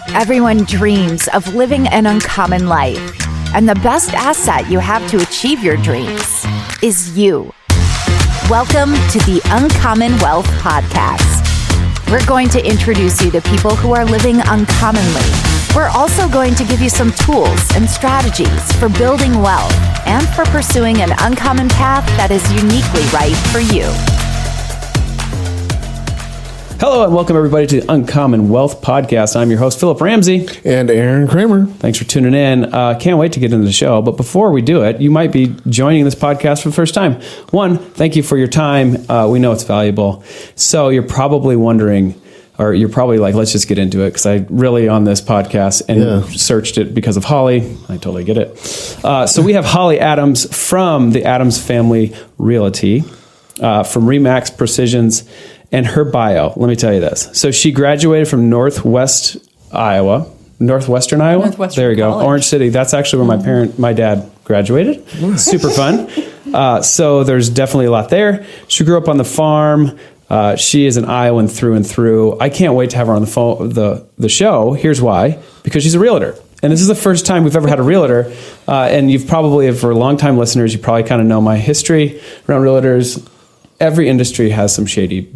Everyone dreams of living an uncommon life, and the best asset you have to achieve your dreams is you. Welcome to the Uncommon Wealth Podcast. We're going to introduce you to people who are living uncommonly. We're also going to give you some tools and strategies for building wealth and for pursuing an uncommon path that is uniquely right for you. Hello and welcome everybody to the Uncommon Wealth Podcast. I'm your host, Philip Ramsey. And Aaron Kramer. Thanks for tuning in. Can't wait to get into the show. But before we do it, you might be joining this podcast for the first time. One, thank you for your time. We know it's valuable. So you're probably wondering, or you're probably like, let's just get into it, because I really on this podcast and searched it because of Holly. I totally get it. So we have Holly Adams from the Adams Family Realty, from Remax Precisions. And her bio, let me tell you this. So she graduated from Northwestern Iowa. Northwestern There you go. College. Orange City. That's actually where my dad graduated. Super fun. So there's definitely a lot there. She grew up on the farm. She is an Iowan through and through. I can't wait to have her on the phone, the show. Here's why. Because she's a realtor. And this is the first time we've ever had a realtor. And you've probably, for longtime listeners, you probably kind of know my history around realtors. Every industry has some shady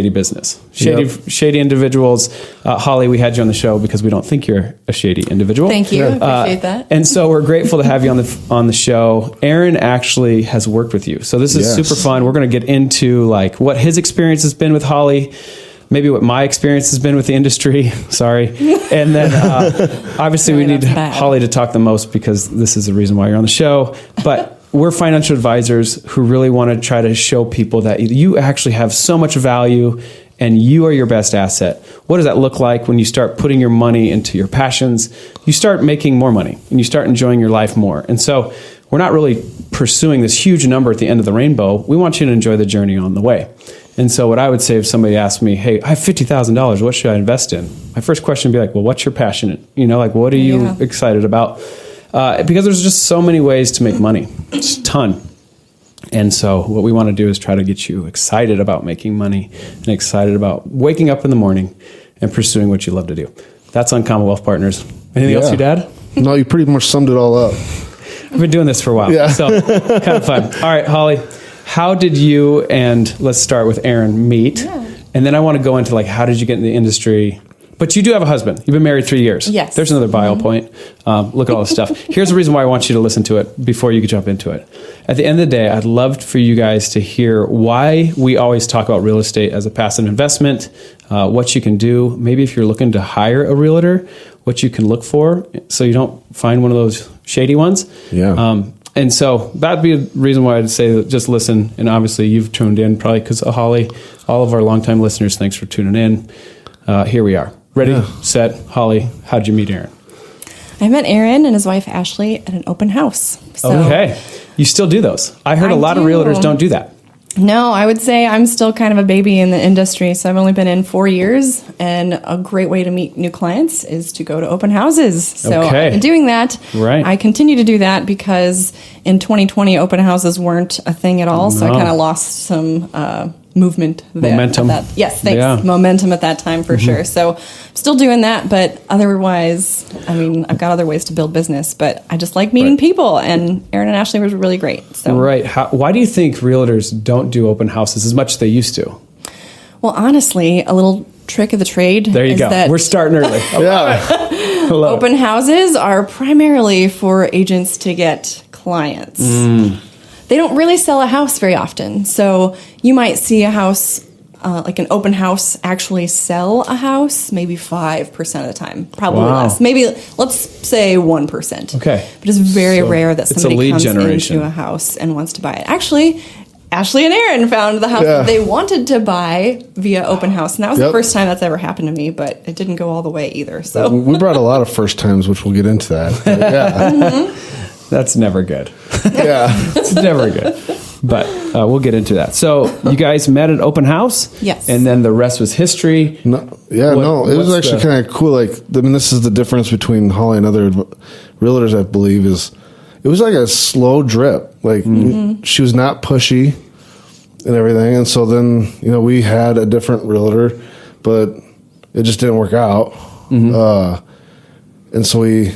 business, shady individuals. Holly, we had you on the show because we don't think you're a shady individual. Thank you. Appreciate that. And so we're grateful to have you on the show. Aaron actually has worked with you. So this is super fun. We're going to get into like what his experience has been with Holly, maybe what my experience has been with the industry. Sorry. And then obviously we need Holly to talk the most because this is the reason why you're on the show. But we're financial advisors who really want to try to show people that you actually have so much value and you are your best asset. What does that look like when you start putting your money into your passions? You start making more money and you start enjoying your life more. And so we're not really pursuing this huge number at the end of the rainbow. We want you to enjoy the journey on the way. And so what I would say if somebody asked me, hey, I have $50,000, what should I invest in? My first question would be like, well, what's your passion? Like, what are you excited about? Because there's just so many ways to make money. Just a ton. And so what we want to do is try to get you excited about making money and excited about waking up in the morning and pursuing what you love to do. That's Uncommon Wealth Partners. Anything else you'd add? No, you pretty much summed it all up. I've been doing this for a while, so kind of fun. All right, Holly, how did you and let's start with Aaron meet? Yeah. And then I want to go into like, how did you get in the industry? But you do have a husband. You've been married 3 years. Yes. There's another bio point. Look at all this stuff. Here's the reason why I want you to listen to it before you jump into it. At the end of the day, I'd love for you guys to hear why we always talk about real estate as a passive investment, what you can do. Maybe if you're looking to hire a realtor, what you can look for so you don't find one of those shady ones. Yeah. And so that'd be a reason why I'd say that just listen. And obviously you've tuned in probably because of Holly. All of our longtime listeners, thanks for tuning in. Here we are. Ready, set, Holly, how'd you meet Aaron? I met Aaron and his wife Ashley at an open house. So okay. You still do those. I heard a lot of realtors don't do that. No, I would say I'm still kind of a baby in the industry. So I've only been in 4 years. And a great way to meet new clients is to go to open houses. So I've been doing that. Right. I continue to do that because in 2020, open houses weren't a thing at all. So I kind of lost some movement there. Momentum. Yes, thanks. Yeah. Momentum at that time for sure. So still doing that, but otherwise, I mean, I've got other ways to build business, but I just like meeting people, and Aaron and Ashley was really great. So. Right. Why do you think realtors don't do open houses as much as they used to? Well, honestly, a little trick of the trade. There you go. We're starting early. Open houses are primarily for agents to get clients. They don't really sell a house very often. So you might see a house, like an open house, actually sell a house maybe 5% of the time. Probably less. Maybe, let's say 1%. Okay. But it's very rare that somebody comes generation. into a house and wants to buy it. Actually, Ashley and Aaron found the house that they wanted to buy via open house. And that was the first time that's ever happened to me, but it didn't go all the way either. So we brought a lot of first times, which we'll get into that. But That's never good. It's never good. But we'll get into that. So you guys met at open house? Yes. And then the rest was history? it was actually kind of cool. Like, I mean, this is the difference between Holly and other realtors, I believe, is it was like a slow drip. Like, she was not pushy and everything. And so then, we had a different realtor, but it just didn't work out. And so we,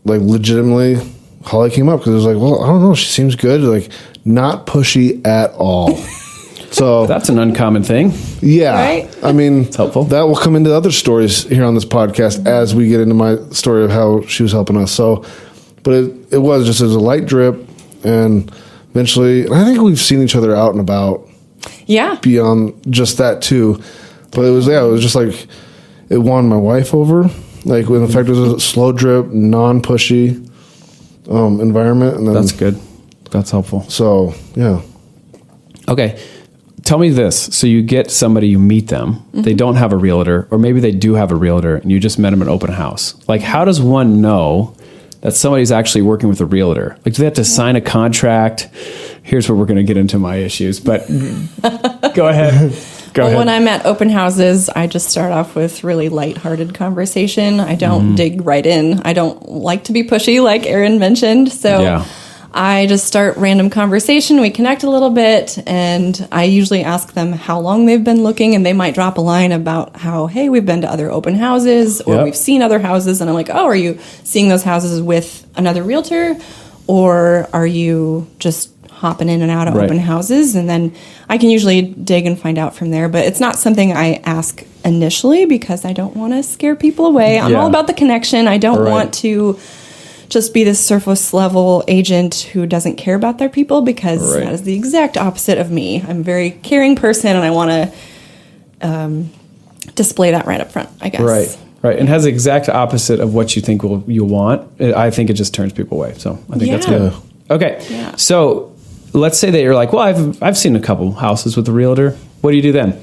like, legitimately, Holly came up because it was like, well, I don't know, she seems good, like, not pushy at all. So that's an uncommon thing. Yeah. Right? I mean, it's helpful. That will come into other stories here on this podcast as we get into my story of how she was helping us. So, but it was just as a light drip, and eventually, and I think we've seen each other out and about. Yeah. Beyond just that too. But it was just like, it won my wife over. Like, when in fact it was a slow drip, non-pushy environment. And then, that's good. That's helpful. So, yeah. Okay. Tell me this. So you get somebody, you meet them, they don't have a realtor, or maybe they do have a realtor and you just met them at open house. Like, how does one know that somebody's actually working with a realtor? Like, do they have to sign a contract? Here's where we're going to get into my issues, but go ahead. When I'm at open houses, I just start off with really lighthearted conversation. I don't dig right in. I don't like to be pushy, like Aaron mentioned. So I just start random conversation. We connect a little bit, and I usually ask them how long they've been looking, and they might drop a line about how, hey, we've been to other open houses, or we've seen other houses. And I'm like, oh, are you seeing those houses with another realtor, or are you just hopping in and out of open houses? And then I can usually dig and find out from there, but it's not something I ask initially because I don't want to scare people away. I'm all about the connection. I don't want to just be this surface level agent who doesn't care about their people, because that is the exact opposite of me. I'm a very caring person, and I want to display that right up front, I guess. Right. And has the exact opposite of what you think you want. I think it just turns people away. So I think that's good. Okay. Yeah. So let's say that you're like, well, I've seen a couple houses with a realtor. What do you do then?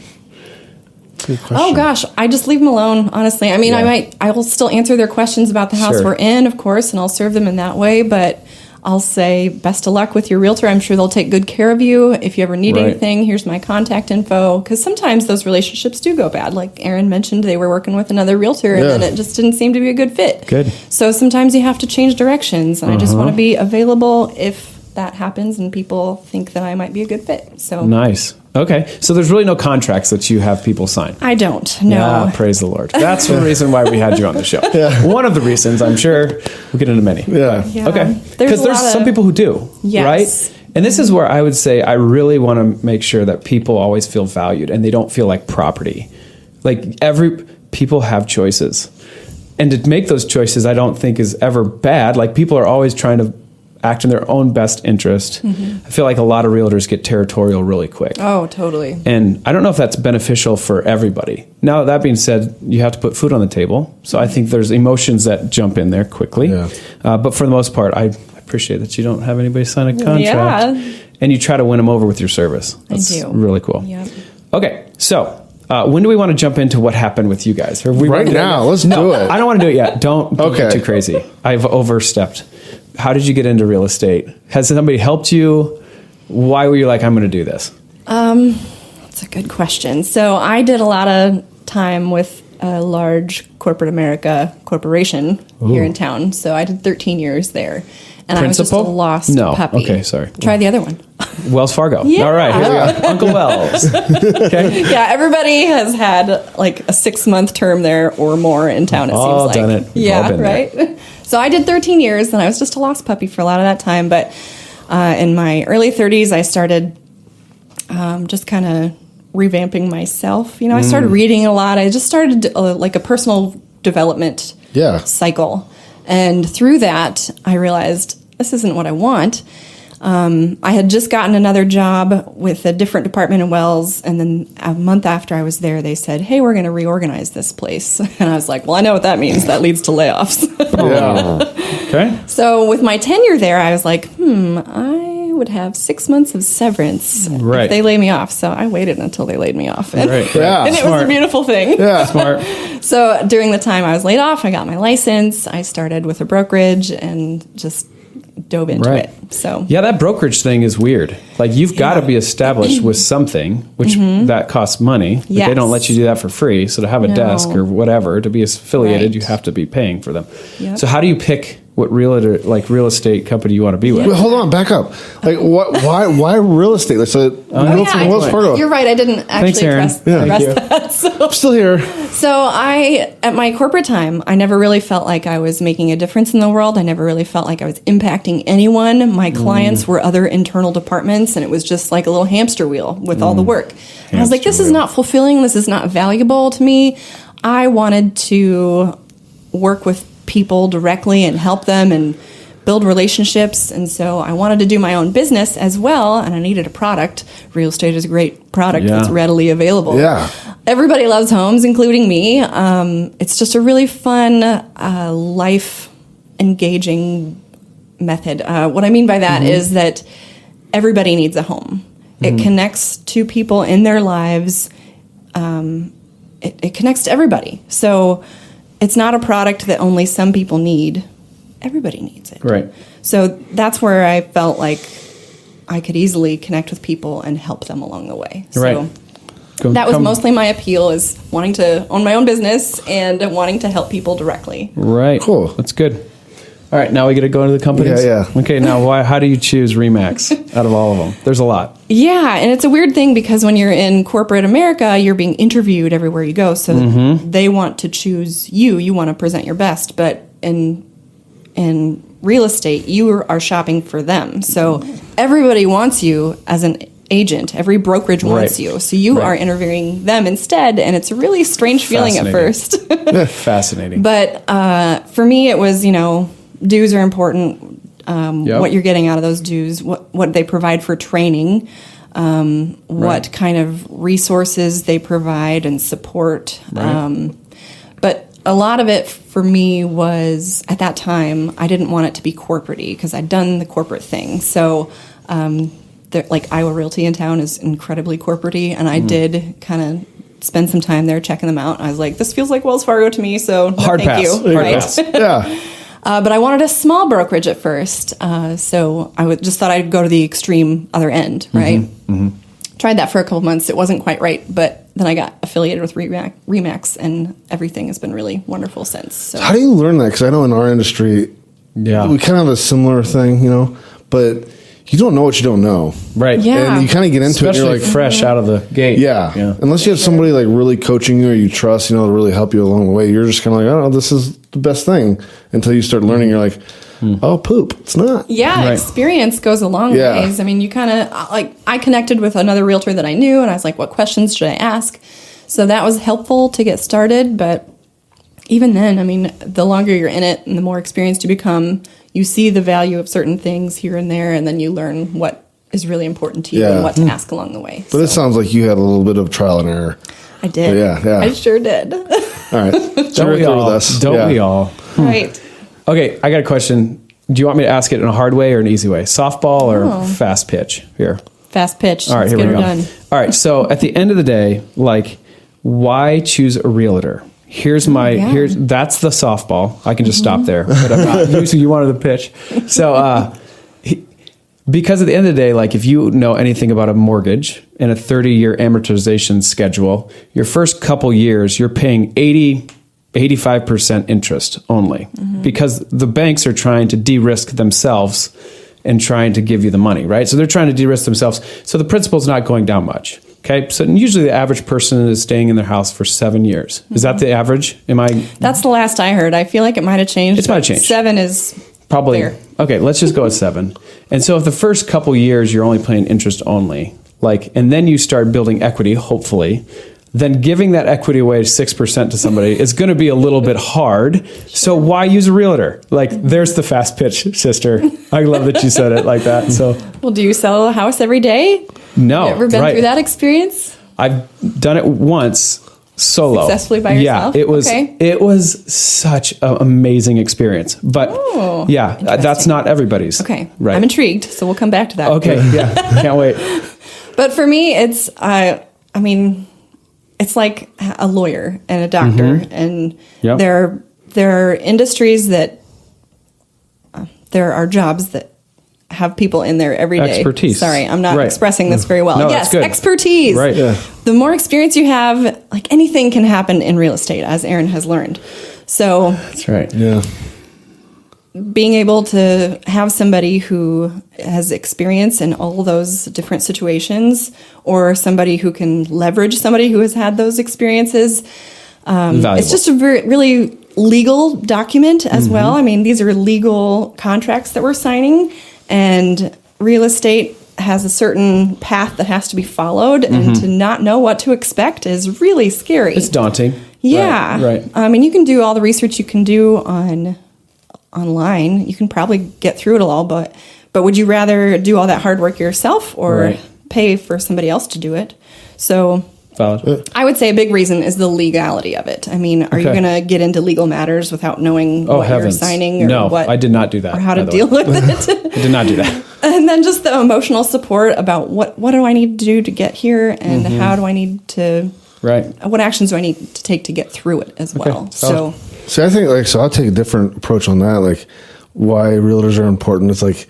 Good question. Oh gosh, I just leave them alone, honestly. I mean, I will still answer their questions about the house we're in, of course, and I'll serve them in that way, but I'll say, best of luck with your realtor. I'm sure they'll take good care of you. If you ever need anything, here's my contact info. Because sometimes those relationships do go bad. Like Aaron mentioned, they were working with another realtor, and then it just didn't seem to be a good fit. Good. So sometimes you have to change directions, and I just want to be available if that happens and people think that I might be a good fit. So nice. Okay. So there's really no contracts that you have people sign. I don't. No. Yeah, praise the Lord. That's the reason why we had you on the show. One of the reasons, I'm sure. We'll get into many. Yeah. Okay. Because there's some people who do. Yes. Right? And this is where I would say I really want to make sure that people always feel valued and they don't feel like property. Like people have choices. And to make those choices, I don't think is ever bad. Like, people are always trying to act in their own best interest. I feel like a lot of realtors get territorial really quick. Oh, totally. And I don't know if that's beneficial for everybody. Now, that being said, you have to put food on the table. So I think there's emotions that jump in there quickly. Yeah. But for the most part, I appreciate that you don't have anybody sign a contract. Yeah. And you try to win them over with your service. That's I do. Really cool. Yep. Okay, so when do we want to jump into what happened with you guys? Are we right now? Let's do it. I don't want to do it yet. Don't get too crazy. I've overstepped. How did you get into real estate? Has somebody helped you? Why were you like, I'm going to do this? That's a good question. So I did a lot of time with a large corporate America corporation here in town. So I did 13 years there. And Principal? I was just a lost puppy. Okay, sorry. Try the other one. Wells Fargo. Yeah. All right, here we go. Uncle Wells. Okay. Yeah, everybody has had like a 6-month term there or more in town, it all seems like. Done it. We've all been right? There. So I did 13 years, and I was just a lost puppy for a lot of that time. But in my early 30s, I started just kind of revamping myself. You know, I started reading a lot. I just started like a personal development cycle. And through that, I realized this isn't what I want. I had just gotten another job with a different department in Wells, and then a month after I was there, they said, hey, we're going to reorganize this place. And I was like, well, I know what that means. That leads to layoffs. Okay. So with my tenure there, I was like, I would have 6 months of severance if they lay me off. So I waited until they laid me off. And, and it was a beautiful thing. Yeah. Smart. So during the time I was laid off, I got my license. I started with a brokerage and just dove into it. So yeah, that brokerage thing is weird. Like, you've got to be established with something, which that costs money. Like, they don't let you do that for free. So to have a desk or whatever, to be affiliated, you have to be paying for them. Yep. So how do you pick what real estate company you want to be with. Wait, hold on, back up. Like, why real estate? Like, so Wells Fargo. You're right. I didn't actually address that. So. I'm still here. So at my corporate time, I never really felt like I was making a difference in the world. I never really felt like I was impacting anyone. My clients were other internal departments, and it was just like a little hamster wheel with all the work. And I was like, this is not fulfilling. This is not valuable to me. I wanted to work with people directly and help them and build relationships. And so I wanted to do my own business as well. And I needed a product. Real estate is a great product that's readily available. Yeah. Everybody loves homes, including me. It's just a really fun, life engaging method. What I mean by that is that everybody needs a home. It connects to people in their lives. It connects to everybody. So it's not a product that only some people need. Everybody needs it. Right. So that's where I felt like I could easily connect with people and help them along the way. So that was mostly my appeal, is wanting to own my own business and wanting to help people directly. Right. Cool. That's good. All right, now we get to go into the companies? Yeah. Okay, now how do you choose RE/MAX out of all of them? There's a lot. Yeah, and it's a weird thing because when you're in corporate America, you're being interviewed everywhere you go. So they want to choose you. You want to present your best. But in real estate, you are shopping for them. So everybody wants you as an agent. Every brokerage wants you. So you are interviewing them instead. And it's a really strange feeling at first. Fascinating. But for me, it was, dues are important. What you're getting out of those dues, what they provide for training, what kind of resources they provide and support. But a lot of it for me was, at that time, I didn't want it to be corporate-y because I'd done the corporate thing. So like Iowa Realty in town is incredibly corporate-y, and I did kind of spend some time there checking them out. I was like, this feels like Wells Fargo to me, so hard thank pass. you. Hard pass. Yeah. But I wanted a small brokerage at first, so I just thought I'd go to the extreme other end, right? Tried that for a couple months. It wasn't quite right, but then I got affiliated with RE/MAX, and everything has been really wonderful since. So. How do you learn that? Because I know in our industry, we kind of have a similar thing, but you don't know what you don't know. Right. Yeah. And you kind of get into especially it, and you're like, fresh out of the gate. Yeah. Unless you have somebody like really coaching you or you trust, to really help you along the way, you're just kind of like, I don't know, this is the best thing. Until you start learning, you're like, oh, poop, it's not. Yeah, experience goes a long ways. I mean, you kind of, I connected with another realtor that I knew, and I was like, what questions should I ask? So that was helpful to get started, but even then, I mean, the longer you're in it and the more experienced you become, you see the value of certain things here and there, and then you learn what is really important to you and what to ask along the way. But it sounds like you had a little bit of trial and error. I did. Yeah. I sure did. All right. Don't we all? Don't we all? Right. Okay, I got a question. Do you want me to ask it in a hard way or an easy way? Softball or fast pitch? Here. Fast pitch. All right, here we go. Done. All right, so at the end of the day, why choose a realtor? That's the softball. I can just stop there, but I'm not. Usually you wanted the pitch. So, because at the end of the day, if you know anything about a mortgage and a 30-year amortization schedule, your first couple years, you're paying 85% interest only because the banks are trying to de-risk themselves and trying to give you the money, right? So they're trying to de-risk themselves. So the principal's not going down much. Okay, so usually the average person is staying in their house for 7 years. Is that the average? That's the last I heard. I feel like it might have changed. It might have changed. 7 is probably fair. Okay. Let's just go with 7. And so if the first couple years you're only paying interest only, and then you start building equity, hopefully, then giving that equity away 6% to somebody is going to be a little bit hard. Sure. So why use a realtor? There's the fast pitch, sister. I love that you said it like that. So, well, do you sell a house every day? No. You ever been through that experience? I've done it once solo. Successfully by yourself? Yeah, it was such an amazing experience. But that's not everybody's. Okay. Right. I'm intrigued, so we'll come back to that. Okay. Yeah. Can't wait. But for me, it's it's like a lawyer and a doctor, and there are industries that there are jobs that have people in there every day. Expertise. Sorry, I'm not expressing this very well. No, yes, that's good. expertise. Right. Yeah. The more experience you have, anything can happen in real estate, as Aaron has learned. So that's right. Yeah. being able to have somebody who has experience in all those different situations, or somebody who can leverage somebody who has had those experiences. It's just a really legal document as well. I mean, these are legal contracts that we're signing, and real estate has a certain path that has to be followed, and to not know what to expect is really scary. It's daunting. Yeah. Right. I mean, you can do all the research you can do online. You can probably get through it all, but would you rather do all that hard work yourself or pay for somebody else to do it? So valid. I would say a big reason is the legality of it. I mean, are you going to get into legal matters without knowing what you're signing or what? I did not do that. Or how to deal with it. I did not do that. And then just the emotional support about what do I need to do to get here, and how do I need to what actions do I need to take to get through it as well. So see, I think I'll take a different approach on that. Like, why realtors are important. It's like,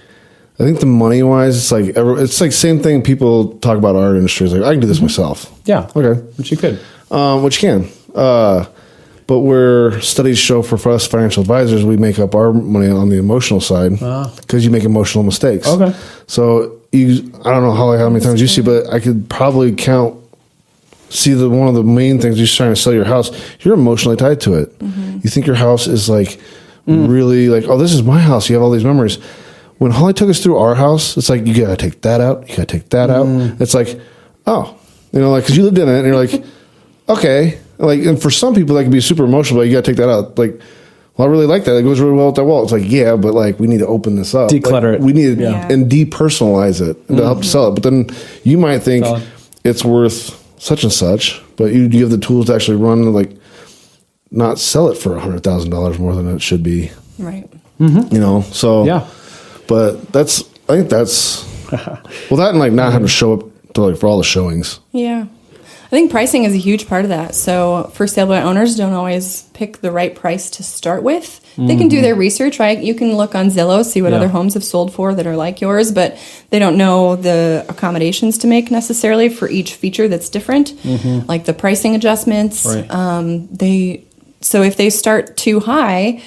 I think the money wise, it's like same thing people talk about our industry. It's like, I can do this myself. Yeah. Okay. Which you could. Which you can. But where studies show for us financial advisors, we make up our money on the emotional side because you make emotional mistakes. Okay. So I don't know how many times you see, but I could probably one of the main things you're trying to sell your house, you're emotionally tied to it. You think your house is like really like, oh, this is my house. You have all these memories. When Holly took us through our house, it's like, you got to take that out. You got to take that out. It's like, oh, cause you lived in it and you're like, okay. Like, and for some people that can be super emotional, but you got to take that out. Like, well, I really like that. It goes really well with that wall. It's like, yeah, but like, we need to open this up. Declutter it. We need to and depersonalize it and to help sell it. But then you might think it's worth such and such, but you have the tools to actually run, like, not sell it for $100,000 more than it should be. Right. So, yeah. But I think that's, well, that and like not having to show up to like for all the showings. Yeah. I think pricing is a huge part of that. So for sale by owners don't always pick the right price to start with. They can do their research, right? You can look on Zillow, see what other homes have sold for that are like yours, but they don't know the accommodations to make necessarily for each feature that's different, like the pricing adjustments. Right. So if they start too high,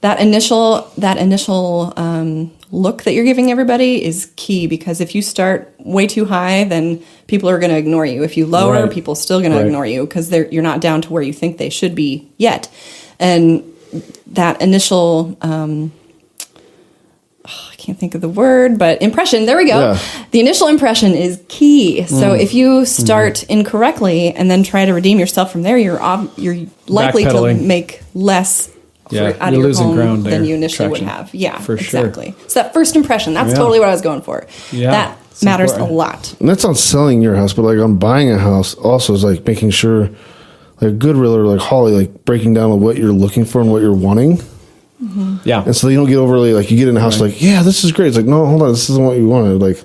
that initial look that you're giving everybody is key, because if you start way too high, then people are going to ignore you. If you lower, people are still going to ignore you because you're not down to where you think they should be yet. And that initial, I can't think of the word, but impression, there we go. Yeah. The initial impression is key. So if you start incorrectly and then try to redeem yourself from there, you're likely to make less out of your home than you initially would have. Yeah, for exactly. Sure. So that first impression, that's totally what I was going for. Yeah, that matters a lot. And that's on selling your house, but like on buying a house also is like making sure, like a good realtor like Holly, like breaking down what you're looking for and what you're wanting. Yeah. And so you don't get overly, like you get in a house like, yeah, this is great. It's like, no, hold on, this isn't what you wanted. Like,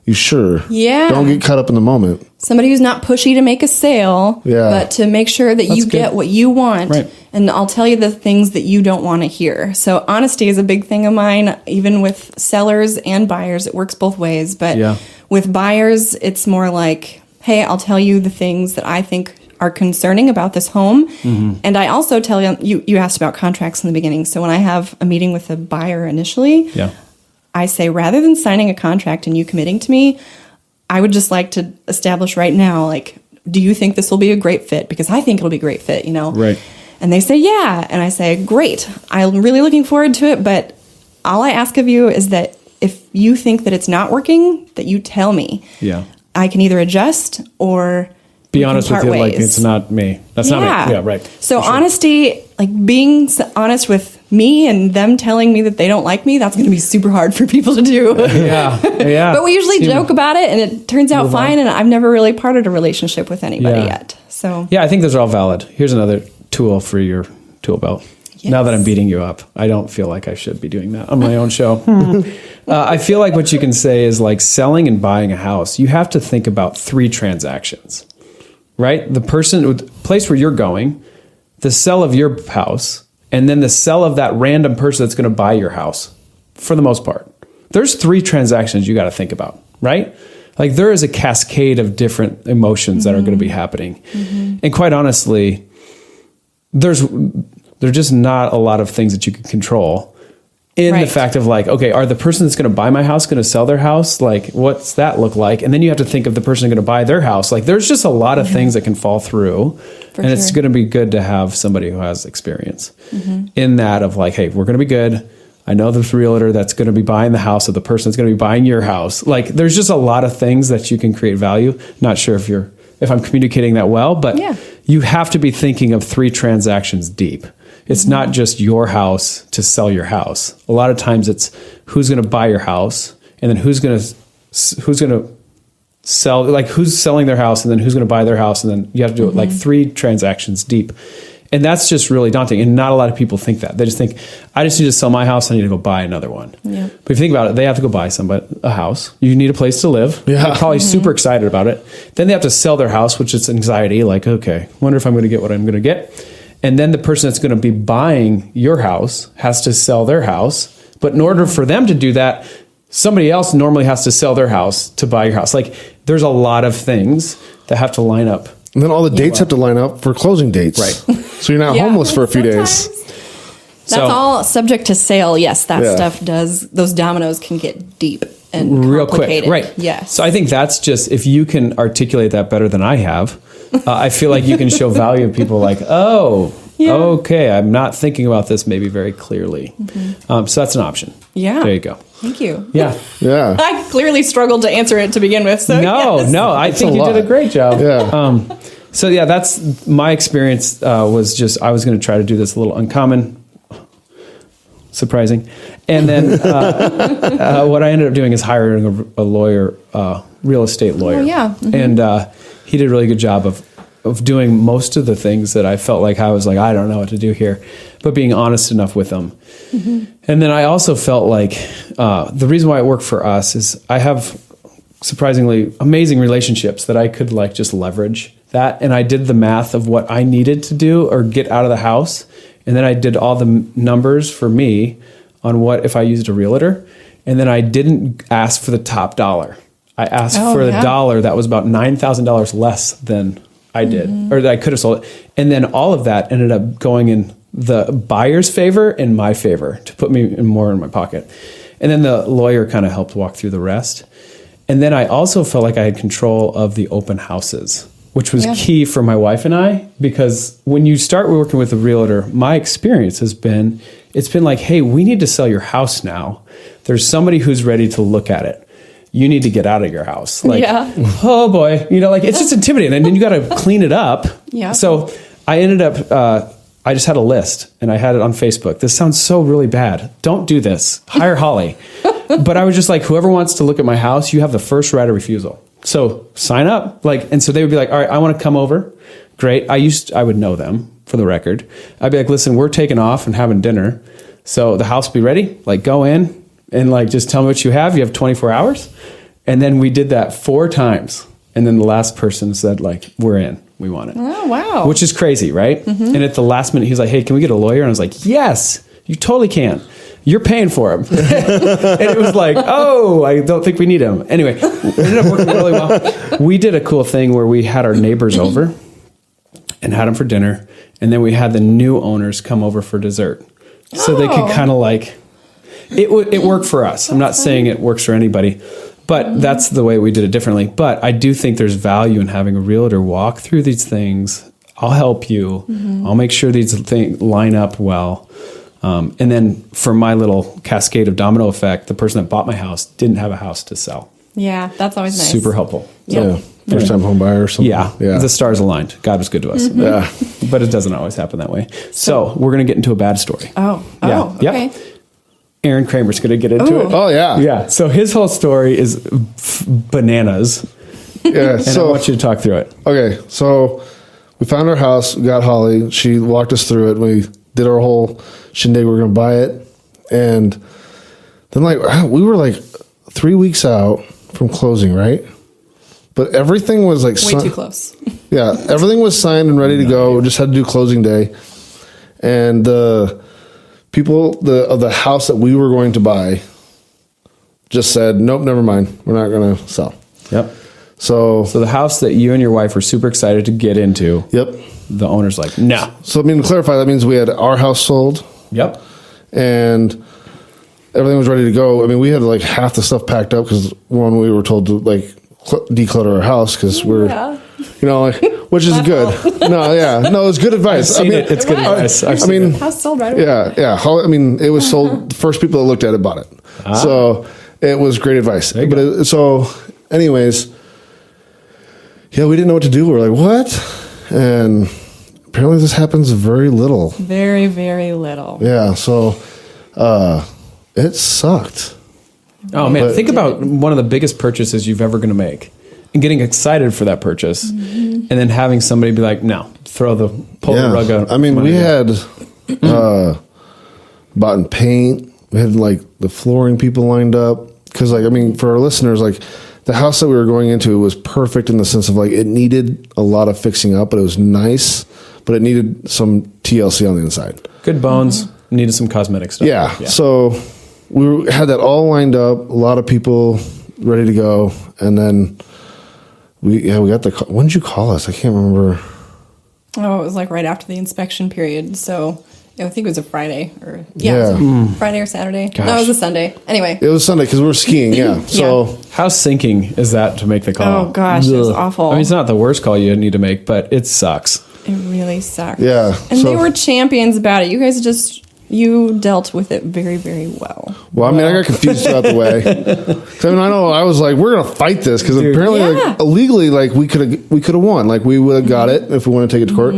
you sure? Yeah. Don't get caught up in the moment. Somebody who's not pushy to make a sale, but to make sure that you get what you want. Right. And I'll tell you the things that you don't want to hear. So honesty is a big thing of mine, even with sellers and buyers. It works both ways. But with buyers, it's more like, hey, I'll tell you the things that I think are concerning about this home. And I also tell you asked about contracts in the beginning. So when I have a meeting with a buyer initially, I say, rather than signing a contract and you committing to me, I would just like to establish right now, like, do you think this will be a great fit? Because I think it'll be a great fit, Right. And they say, yeah. And I say, great. I'm really looking forward to it. But all I ask of you is that if you think that it's not working, that you tell me. Yeah. I can either adjust or be honest with you, ways. Like, it's not me. That's not me. Yeah, right. So honesty, like being honest with me and them telling me that they don't like me, that's going to be super hard for people to do. Yeah. But we usually joke about it and it turns out fine. And I've never really parted a relationship with anybody yet. So yeah, I think those are all valid. Here's another tool for your tool belt. Yes. Now that I'm beating you up, I don't feel like I should be doing that on my own show. I feel like what you can say is, like, selling and buying a house, you have to think about 3 transactions. Right? The place where you're going, the sell of your house, and then the sell of that random person that's going to buy your house, for the most part. There's 3 transactions you got to think about, right? Like, there is a cascade of different emotions that are going to be happening. And quite honestly, there's just not a lot of things that you can control in the fact of like, okay, are the person that's going to buy my house going to sell their house? Like, what's that look like? And then you have to think of the person going to buy their house. Like, there's just a lot of things that can fall through. It's going to be good to have somebody who has experience in that of like, hey, we're going to be good. I know this realtor that's going to be buying the house of the person that's going to be buying your house. Like, there's just a lot of things that you can create value. Not sure if I'm communicating that well, but you have to be thinking of 3 transactions deep. It's not just your house to sell your house. A lot of times it's who's going to buy your house, and then who's going to sell, like who's selling their house, and then who's going to buy their house. And then you have to do it like 3 transactions deep. And that's just really daunting. And not a lot of people think that. They just think, I just need to sell my house. I need to go buy another one. Yeah. But if you think about it, they have to go buy a house. You need a place to live. Yeah. They're probably super excited about it. Then they have to sell their house, which is anxiety. Like, okay, wonder if I'm going to get what I'm going to get. And then the person that's going to be buying your house has to sell their house. But in order for them to do that, somebody else normally has to sell their house to buy your house. Like, there's a lot of things that have to line up. And then all the dates have to line up for closing dates. Right. So you're not homeless for a few days. That's all subject to sale. Yes, that stuff does. Those dominoes can get deep and real quick. Right. Yes. So I think that's just, if you can articulate that better than I have, I feel like you can show value to people like, okay, I'm not thinking about this maybe very clearly. So that's an option. Yeah. There you go. Thank you. Yeah. Yeah. I clearly struggled to answer it to begin with. So No, I think you did a great job. Yeah. So yeah, that's my experience. Was just, I was going to try to do this a little uncommon, surprising, and then what I ended up doing is hiring a lawyer, real estate lawyer. Oh, yeah. And he did a really good job of doing most of the things that I felt like I was like, I don't know what to do here, but being honest enough with them. And then I also felt like the reason why it worked for us is I have surprisingly amazing relationships that I could like just leverage that. And I did the math of what I needed to do or get out of the house. And then I did all the numbers for me on what if I used a realtor. And then I didn't ask for the top dollar. I asked for the dollar that was about $9,000 less than I did, or that I could have sold it. And then all of that ended up going in the buyer's favor and my favor to put me more in my pocket. And then the lawyer kind of helped walk through the rest. And then I also felt like I had control of the open houses, which was key for my wife and I, because when you start working with a realtor, my experience has been, it's been like, hey, we need to sell your house now. There's somebody who's ready to look at it. You need to get out of your house. Like, oh boy, like it's just intimidating. And then you got to clean it up. Yeah. So I ended up, I just had a list and I had it on Facebook. This sounds so really bad. Don't do this. Hire Holly. But I was just like, whoever wants to look at my house, you have the first right of refusal. So sign up. And so they would be like, all right, I want to come over. Great. I would know them, for the record. I'd be like, listen, we're taking off and having dinner. So the house will be ready. Like, go in and just tell me what you have. You have 24 hours. And then we did that 4 times. And then the last person said, we're in. We want it. Oh, wow. Which is crazy, right? And at the last minute, he was like, hey, can we get a lawyer? And I was like, yes, you totally can. You're paying for him. And it was like, oh, I don't think we need him. Anyway, it ended up working really well. We did a cool thing where we had our neighbors over and had them for dinner. And then we had the new owners come over for dessert. So they could kind of it worked for us. I'm not saying it works for anybody, but that's the way we did it differently. But I do think there's value in having a realtor walk through these things. I'll help you. I'll make sure these things line up well. And then for my little cascade of domino effect, the person that bought my house didn't have a house to sell. Yeah, that's always nice. Super helpful. Yeah. First time home buyer or something. Yeah. The stars aligned. God was good to us. Yeah. But it doesn't always happen that way. So we're going to get into a bad story. Okay. Yep. Aaron Kramer's going to get into it. Oh, yeah. Yeah. So his whole story is bananas. Yeah. And I want you to talk through it. Okay. So we found our house. We got Holly. She walked us through it. We did our whole shindig. We were going to buy it. And then we were 3 weeks out from closing, right? But everything was way too close. Yeah. Everything was signed and ready to go. We just had to do closing day. And the people of the house that we were going to buy just said, nope, never mind. We're not going to sell. Yep. So the house that you and your wife were super excited to get into. Yep. The owner's like, no. So, to clarify, that means we had our house sold. Yep. And everything was ready to go. I mean, we had like half the stuff packed up because one, we were told to like declutter our house because we're, you know, like, which is good. No, it's good advice. It's good advice. House sold right away. Yeah. I mean, it was sold. The first people that looked at it bought it. So it was great advice. But so anyways, yeah, we didn't know what to do. We were like, what? And apparently this happens very little. Very, very little. Yeah. So it sucked. Oh man, think about one of the biggest purchases you've ever going to make and getting excited for that purchase and then having somebody be like, no, pull the rug out. I mean, we had bought in paint. We had like the flooring people lined up. Cause like, I mean, for our listeners, like the house that we were going into was perfect in the sense of like, it needed a lot of fixing up, but it was nice, but it needed some TLC on the inside. Good bones, needed some cosmetic stuff. Yeah. So we had that all lined up, a lot of people ready to go. And then we got the call. When did you call us? I can't remember. Oh, it was like right after the inspection period. So I think it was a Friday or Friday or Saturday. Gosh. No, it was a Sunday. Anyway. It was Sunday because we were skiing. Yeah. So how sinking is that to make the call? Oh gosh, it was awful. I mean, it's not the worst call you need to make, but it sucks. It really sucked. Yeah. And they were champions about it. You guys you dealt with it very, very well. Well, I mean, I got confused throughout the way. I mean, I was like, we're gonna fight this because apparently, like, illegally, like we could have won. Like we would have got it if we want to take it to court.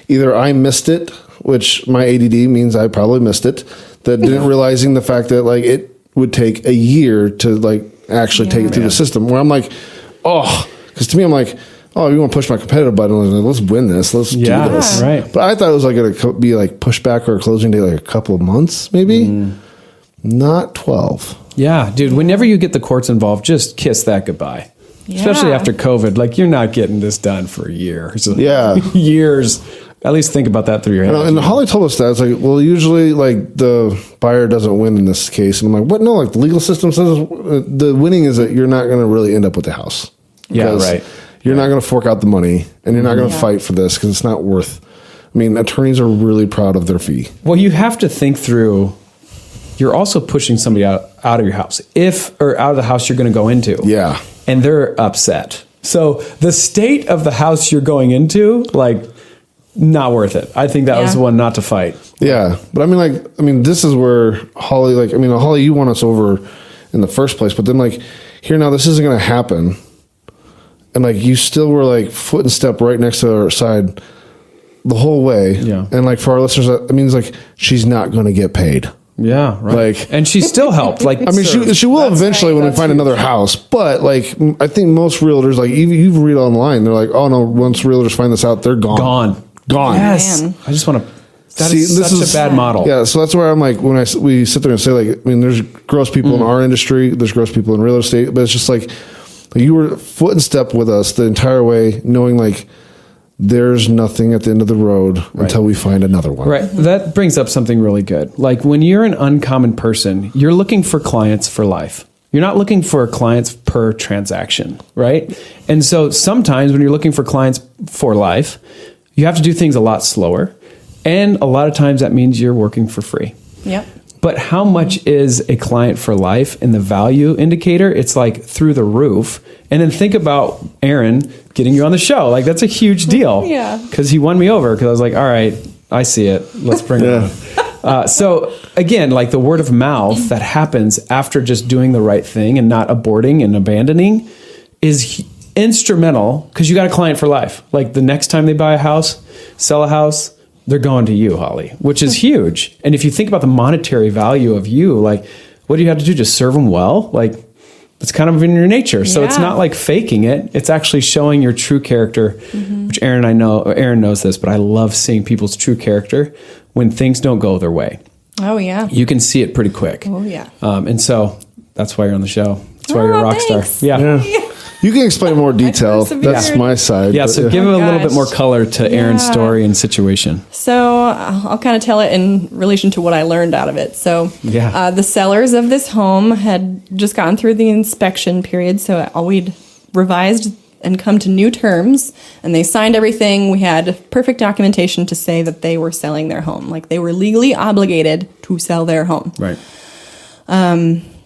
Either I missed it, which my ADD means I probably missed it. That didn't realizing the fact that like it would take a year to like actually take it through the system. Where I'm like, because to me, I'm like, oh, you want to push my competitive button? Let's win this. Let's do this. Right. But I thought it was like going to be like pushback or a closing date like a couple of months, maybe. Not 12. Yeah, dude. Whenever you get the courts involved, just kiss that goodbye. Yeah. Especially after COVID, like you're not getting this done for years. Years. At least think about that through your head. And Holly told us that. It's like, well, usually like the buyer doesn't win in this case. And I'm like, what? No, like the legal system says the winning is that you're not going to really end up with the house. Yeah, right. You're not going to fork out the money and you're not going to fight for this because it's not worth. I mean, attorneys are really proud of their fee. Well, you have to think through. You're also pushing somebody out of your house, or out of the house you're going to go into. Yeah. And they're upset. So the state of the house you're going into, like, not worth it. I think that was the one not to fight. Yeah. But I mean, this is where Holly, Holly, you won us over in the first place, but then like here now, this isn't going to happen. And like you still were like foot and step right next to our side the whole way. Yeah. And like for our listeners, that means like she's not going to get paid. Yeah. Right. Like, and she still helped. Like, I mean, she will eventually when we find another house. But like, I think most realtors, like you read online, they're like, oh no, once realtors find this out, they're gone. Yes. Man. I just want to. That is such a bad model. Yeah, so that's where I'm like, when we sit there and say like, I mean, there's gross people in our industry, there's gross people in real estate, but it's just like you were foot and step with us the entire way, knowing like there's nothing at the end of the road until we find another one. Right. That brings up something really good. Like when you're an uncommon person, you're looking for clients for life. You're not looking for clients per transaction, right? And so sometimes when you're looking for clients for life, you have to do things a lot slower. And a lot of times that means you're working for free. Yep. But how much is a client for life in the value indicator? It's like through the roof. And then think about Aaron getting you on the show. Like that's a huge deal. Yeah. Because he won me over because I was like, all right, I see it. Let's bring it on. So again, like the word of mouth that happens after just doing the right thing and not aborting and abandoning is instrumental because you got a client for life. Like the next time they buy a house, sell a house, they're going to you, Holly, which is huge. And if you think about the monetary value of you, like what do you have to do? Just serve them well? Like it's kind of in your nature. So it's not like faking it. It's actually showing your true character, which Aaron knows this, but I love seeing people's true character when things don't go their way. Oh yeah. You can see it pretty quick. Oh yeah. And so that's why you're on the show. That's why you're a rock star. Yeah. You can explain more detail. That's my side. Yeah, so give it a little bit more color to Aaron's story and situation. So I'll kind of tell it in relation to what I learned out of it. So the sellers of this home had just gone through the inspection period. So we'd revised and come to new terms, and they signed everything. We had perfect documentation to say that they were selling their home. Like they were legally obligated to sell their home. Right.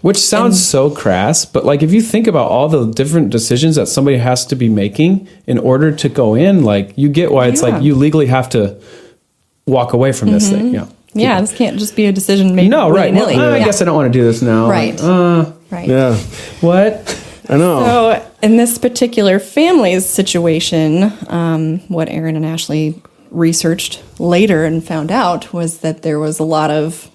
Which sounds so crass, but like if you think about all the different decisions that somebody has to be making in order to go in, like you get why it's like you legally have to walk away from this thing. Yeah. Yeah, this can't just be a decision made. No, right. Well, I guess I don't want to do this now. Right. Right. Yeah. What? I know. So in this particular family's situation, what Aaron and Ashley researched later and found out was that there was a lot of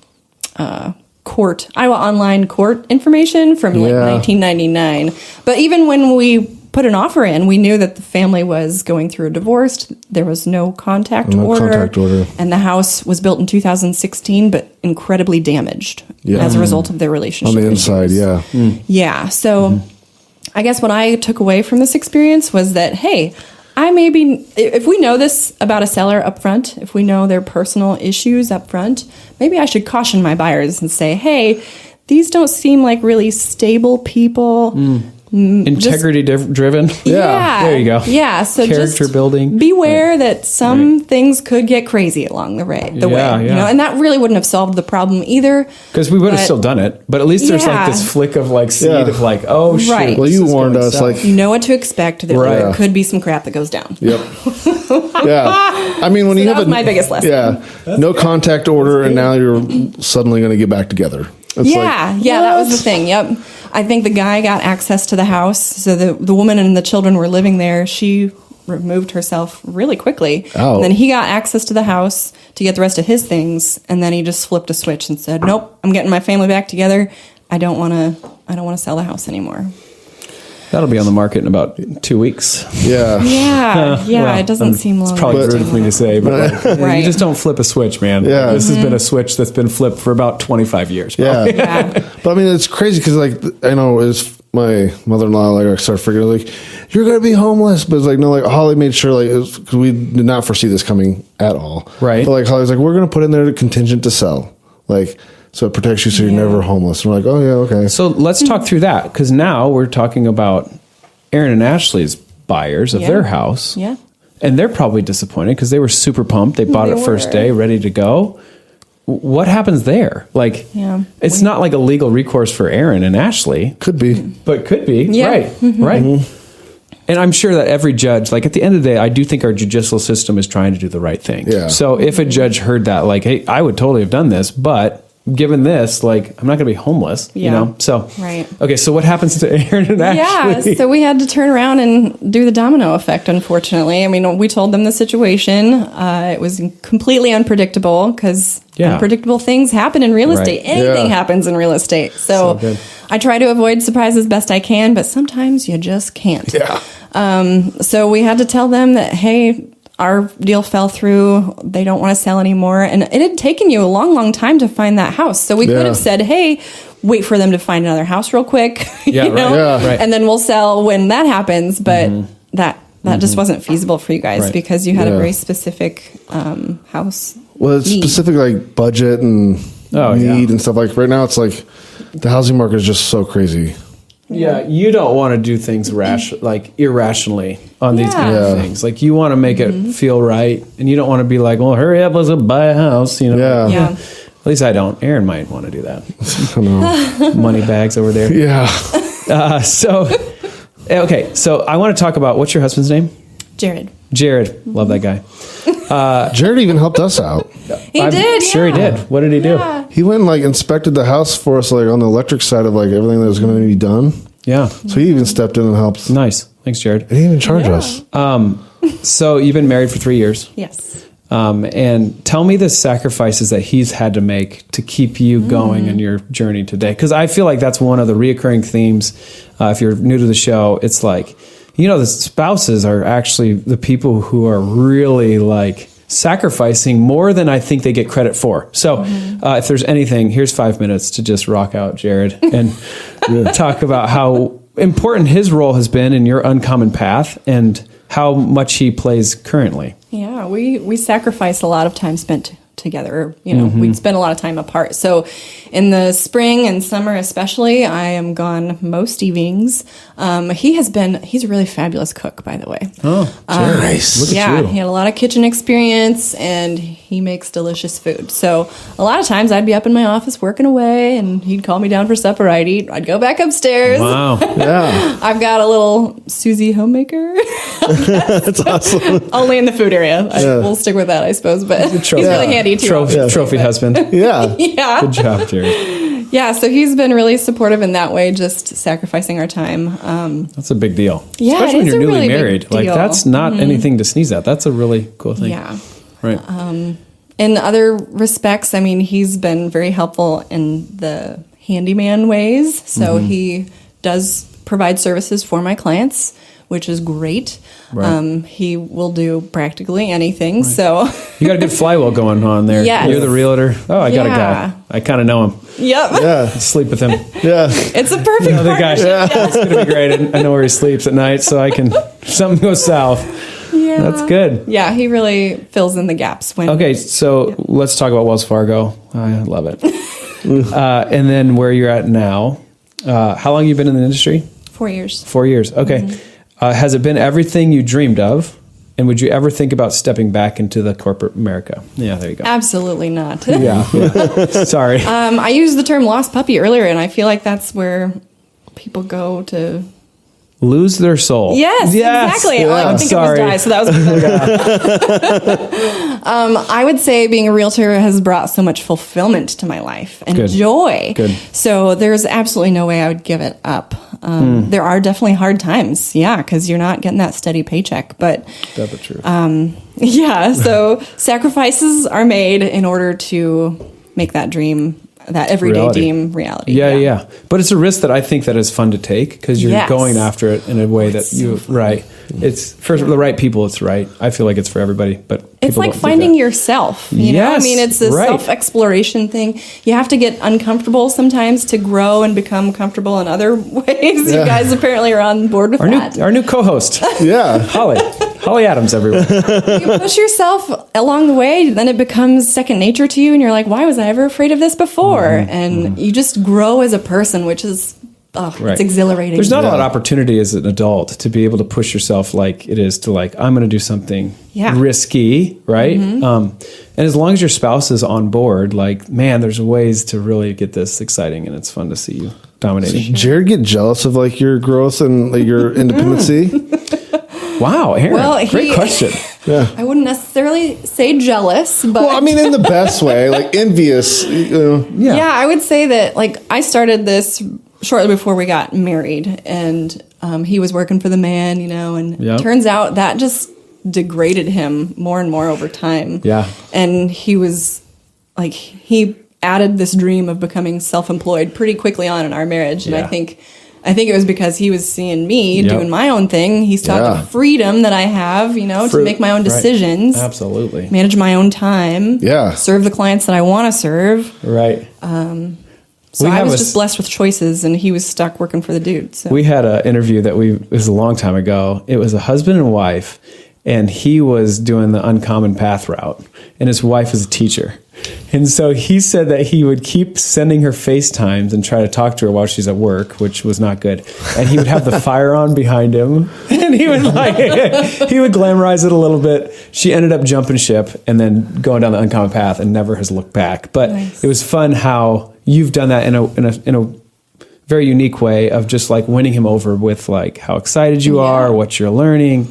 Iowa online court information from like 1999. But even when we put an offer in, we knew that the family was going through a divorce. There was no contact order. And the house was built in 2016, but incredibly damaged as a result of their relationship. On the inside, Yeah. So I guess what I took away from this experience was that, hey, if we know this about a seller up front, if we know their personal issues up front, maybe I should caution my buyers and say, hey, these don't seem like really stable people. Integrity driven. Yeah. There you go. Yeah. So character building. Beware that some things could get crazy along the way. You know, and that really wouldn't have solved the problem either. Because we would have still done it, but at least there's like this flick of like seed of like, oh shit. Right. Well, you warned us, like you know what to expect. There could be some crap that goes down. Yep. I mean, when you have my biggest lesson. Yeah. No contact order, and now you're suddenly going to get back together. It's that was the thing. Yep. I think the guy got access to the house. So the woman and the children were living there. She removed herself really quickly. Oh. And then he got access to the house to get the rest of his things. And then he just flipped a switch and said, nope, I'm getting my family back together. I don't want to sell the house anymore. That'll be on the market in about 2 weeks. Yeah. Well, it doesn't seem long. It's probably rude for me to say, but right. You just don't flip a switch, man. Yeah. This has been a switch that's been flipped for about 25 years. Probably. Yeah. But I mean, it's crazy because like, I know it's my mother-in-law, like I started figuring like, you're going to be homeless. But it's like, no, like Holly made sure like, because we did not foresee this coming at all. Right. But like Holly's like, we're going to put in there the contingent to sell. Like, so it protects you so you're never homeless. And we're like, oh yeah, okay. So let's talk through that. Because now we're talking about Aaron and Ashley's buyers of their house. Yeah. And they're probably disappointed because they were super pumped. They bought it first day, ready to go. What happens there? Like, it's not like a legal recourse for Aaron and Ashley. Could be. But could be. Yeah. Right. Right. And I'm sure that every judge, like at the end of the day, I do think our judicial system is trying to do the right thing. Yeah. So if a judge heard that, like, hey, I would totally have done this, but given this, like, I'm not going to be homeless, you know? So, okay, so what happens to Aaron and Ashley? Yeah, so we had to turn around and do the domino effect, unfortunately. I mean, we told them the situation. It was completely unpredictable because unpredictable things happen in real estate. Anything happens in real estate. So I try to avoid surprises best I can, but sometimes you just can't. Yeah. So we had to tell them that, hey, our deal fell through. They don't want to sell anymore. And it had taken you a long, long time to find that house. So we could have said, hey, wait for them to find another house real quick. And then we'll sell when that happens. But that just wasn't feasible for you guys because you had a very specific house. Well, it's specific like budget and need and stuff. Like right now, it's like the housing market is just so crazy. Yeah, you don't want to do things irrationally on these kind of things. Like you want to make it feel right, and you don't want to be like, "Well, hurry up, let's buy a house." You know. Yeah. At least I don't. Aaron might want to do that. I know. Money bags over there. Yeah. So I want to talk about what's your husband's name? Jared. Love that guy. Jared even helped us out. He did. Sure, he did. What did he do? He went and like inspected the house for us, like on the electric side of like everything that was going to be done. Yeah. So he even stepped in and helped. Nice. Thanks, Jared. He didn't even charge us. So you've been married for 3 years. Yes. And tell me the sacrifices that he's had to make to keep you going in your journey today. Because I feel like that's one of the reoccurring themes. If you're new to the show, it's like, the spouses are actually the people who are really like sacrificing more than I think they get credit for. So if there's anything, here's 5 minutes to just rock out, Jared, and talk about how important his role has been in your uncommon path and how much he plays currently. Yeah, we sacrifice a lot of time spent together. You know, we'd spend a lot of time apart. So in the spring and summer especially, I am gone most evenings. He's a really fabulous cook, by the way. Oh, nice. Look Yeah, at you. he had a lot of kitchen experience, and he makes delicious food. So a lot of times I'd be up in my office working away, and he'd call me down for supper. I'd eat. I'd go back upstairs. Wow. Yeah. I've got a little Susie homemaker. That's awesome. Only in the food area. We'll stick with that, I suppose. But he's really handy too. Trophy husband. Yeah. Yeah. Good job, Jared. Yeah, so he's been really supportive in that way, just sacrificing our time. That's a big deal. Yeah, Especially when it is you're a newly really big married. Like, deal. that's not anything to sneeze at. That's a really cool thing. Yeah. Right. In other respects, I mean, he's been very helpful in the handyman ways. So he does provide services for my clients, which is great. Right. He will do practically anything. So, You got a good flywheel going on there. Yes. You're the realtor. Oh, I got a Yeah. guy. I kind of know him. yep. Yeah. Sleep with him. Yeah. It's a perfect The guy. partnership. It's going to be great. I know where he sleeps at night, so I can, if something goes south. Yeah. That's good. Yeah, he really fills in the gaps when. Okay, so let's talk about Wells Fargo. I love it. And then where you're at now. How long have you been in the industry? 4 years. 4 years. Okay. Has it been everything you dreamed of? And would you ever think about stepping back into the corporate America? Yeah, there you go. Absolutely not. Yeah. Sorry. I used the term lost puppy earlier, and I feel like that's where people go to. Lose their soul. Yes, exactly. All I could think Sorry. of was die, so that was better. I would say being a realtor has brought so much fulfillment to my life and Good. joy. Good. So there's absolutely no way I would give it up. There are definitely hard times, yeah, because you're not getting that steady paycheck. But That's the truth. yeah, so sacrifices are made in order to make that dream, that everyday Reality. dream reality. Yeah. But it's a risk that I think that is fun to take because you're Yes. going after it in a way that so you, right. It's for the right people. It's right. I feel like it's for everybody, but It's people like don't do finding that. yourself. You know, I Yes, mean, it's a right. self-exploration thing. You have to get uncomfortable sometimes to grow and become comfortable in other ways. You guys apparently are on board with that. Our new co-host, Yeah. Holly Adams, everyone. You push yourself along the way, then it becomes second nature to you, and you're like, why was I ever afraid of this before? And you just grow as a person, which is, Right. it's exhilarating. There's not a lot of opportunity as an adult to be able to push yourself like it is to like, I'm going to do something Yeah. risky, right? And as long as your spouse is on board, like, man, there's ways to really get this exciting, and it's fun to see you dominating. Jared get jealous of like your growth and like your independency? Wow, Aaron, Well, great question. Yeah. I wouldn't necessarily say jealous, but Well, I mean, in the best way, like envious. You know. yeah, I would say that like I started this shortly before we got married, and he was working for the man, you know, and Yep. turns out that just degraded him more and more over time. Yeah. And he was like, he added this dream of becoming self-employed pretty quickly on in our marriage. And Yeah. I think it was because he was seeing me Yep. doing my own thing. He saw Yeah. the freedom that I have, you know, to Fruit. make my own Right. decisions, Absolutely. manage my own time, Yeah. serve the clients that I want to serve. Right. So We I have was a just s- blessed with choices, and he was stuck working for the dude. So We had an interview that it was a long time ago. It was a husband and wife, and he was doing the uncommon path route, and his wife was a teacher. And so he said that he would keep sending her FaceTimes and try to talk to her while she's at work, which was not good. And he would have the fire on behind him, and he would he would glamorize it a little bit. She ended up jumping ship and then going down the uncommon path and never has looked back. But Nice. it was fun how you've done that in a very unique way of just like winning him over with like how excited you are, what you're learning.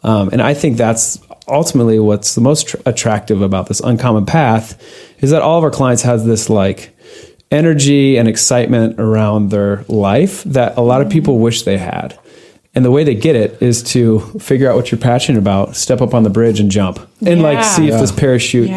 And I think that's ultimately what's the most attractive about this uncommon path is that all of our clients have this like energy and excitement around their life that a lot of people wish they had. And the way they get it is to figure out what you're passionate about, step up on the bridge and jump and like see if this parachute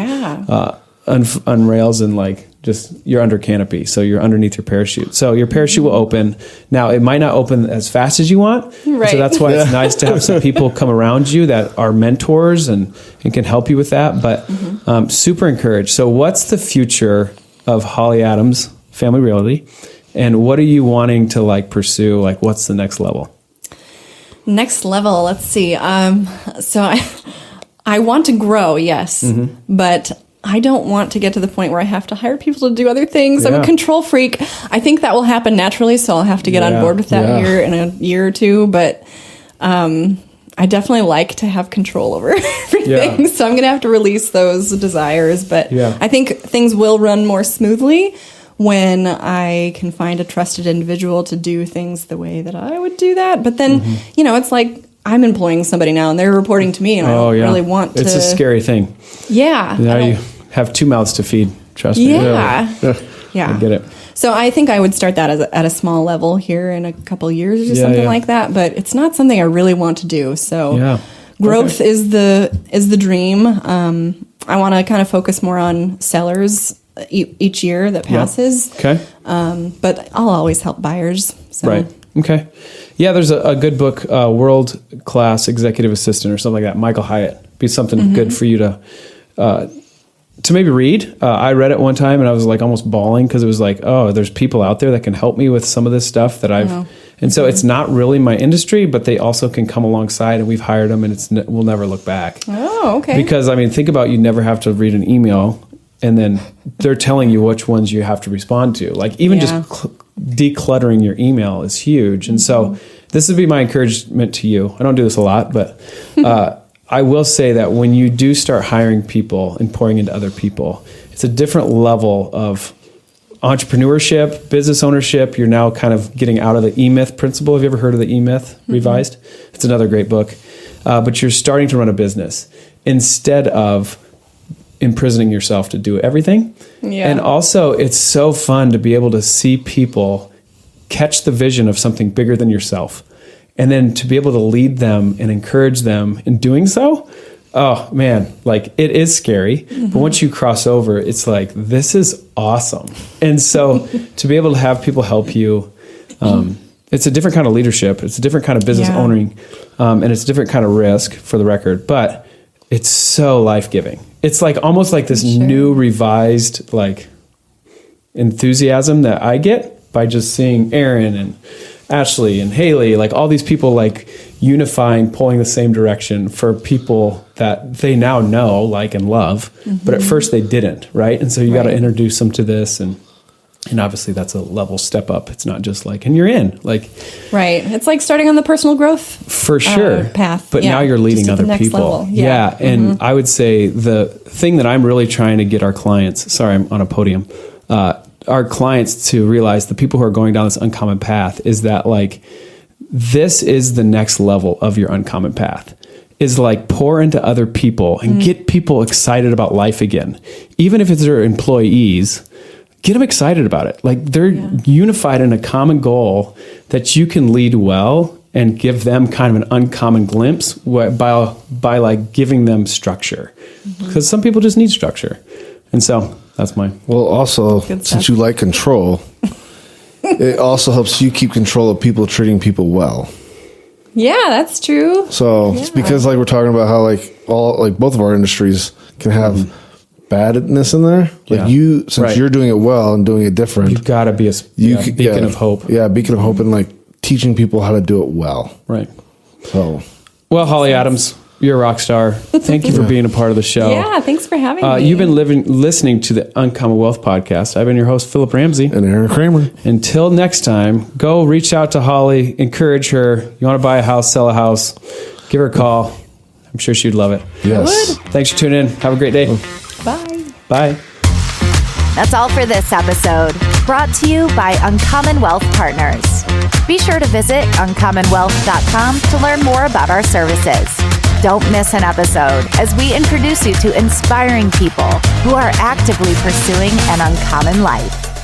unrails and like just you're under canopy. So you're underneath your parachute. So your parachute will open. Now it might not open as fast as you want. Right. So that's why it's nice to have some people come around you that are mentors and can help you with that. But super encouraged. So what's the future of Holly Adams Family Realty? And what are you wanting to like pursue? Like what's the next level? next level. Let's see. So I want to grow, yes, but I don't want to get to the point where I have to hire people to do other things. I'm Yeah. a control freak. I think that will happen naturally, so I'll have to get on board with that here in a year or two. But I definitely like to have control over everything. So I'm going to have to release those desires. But I think things will run more smoothly when I can find a trusted individual to do things the way that I would do that. But then, you know, it's like I'm employing somebody now and they're reporting to me and I don't really want to. It's a scary thing. Yeah. Now you have two mouths to feed. Trust me. Yeah. I get it. So I think I would start that at a small level here in a couple years or something like that. But it's not something I really want to do. So growth is the dream. I want to kind of focus more on sellers each year that passes. Okay. But I'll always help buyers. So. Right. Okay. Yeah, there's a good book, World Class Executive Assistant or something like that. Michael Hyatt. Be something good for you to maybe read. I read it one time and I was like almost bawling because it was like, oh, there's people out there that can help me with some of this stuff that I've. And so it's not really my industry, but they also can come alongside and we've hired them and we'll never look back. Oh, okay. Because I mean, think about you never have to read an email and then they're telling you which ones you have to respond to. Like even just decluttering your email is huge. And so this would be my encouragement to you. I don't do this a lot, but I will say that when you do start hiring people and pouring into other people, it's a different level of entrepreneurship, business ownership. You're now kind of getting out of the E-Myth principle. Have you ever heard of the E-Myth Revised? It's another great book. But you're starting to run a business instead of imprisoning yourself to do everything. Yeah. And also, it's so fun to be able to see people catch the vision of something bigger than yourself. And then to be able to lead them and encourage them in doing so, oh man, like it is scary. But once you cross over, it's like, this is awesome. And so to be able to have people help you, it's a different kind of leadership. It's a different kind of business owning. And it's a different kind of risk for the record, but it's so life-giving. It's like almost like this new revised like enthusiasm that I get by just seeing Aaron and Ashley and Haley, like all these people like unifying, pulling the same direction for people that they now know, like, and love. But at first they didn't, right? And so you got to introduce them to this and obviously that's a level step up. It's not just like, and you're in, like. Right. It's like starting on the personal growth for sure path. But now you're leading other people. Yeah. And I would say the thing that I'm really trying to get our clients, sorry, I'm on a podium, our clients to realize, the people who are going down this uncommon path, is that like, this is the next level of your uncommon path, is like pour into other people and get people excited about life again. Even if it's their employees, get them excited about it. Like they're unified in a common goal that you can lead well and give them kind of an uncommon glimpse by like giving them structure. Because some people just need structure. And so that's mine. Well, also, since you like control, it also helps you keep control of people treating people well. Yeah, that's true. So it's because like we're talking about how like all like both of our industries can have badness in there. Like you, since you're doing it well and doing it different, you've got to be a beacon of hope. Yeah, beacon of hope, and like teaching people how to do it well. Right. So, well, Holly Adams, you're a rock star. Thank you for being a part of the show. Yeah, thanks for having me. You've been listening to the Uncommon Wealth podcast. I've been your host, Philip Ramsey. And Aaron Kramer. Until next time, go reach out to Holly, encourage her. You want to buy a house, sell a house, give her a call. I'm sure she'd love it. Yes. Thanks for tuning in. Have a great day. Bye. Bye. That's all for this episode, brought to you by Uncommon Wealth Partners. Be sure to visit uncommonwealth.com to learn more about our services. Don't miss an episode as we introduce you to inspiring people who are actively pursuing an uncommon life.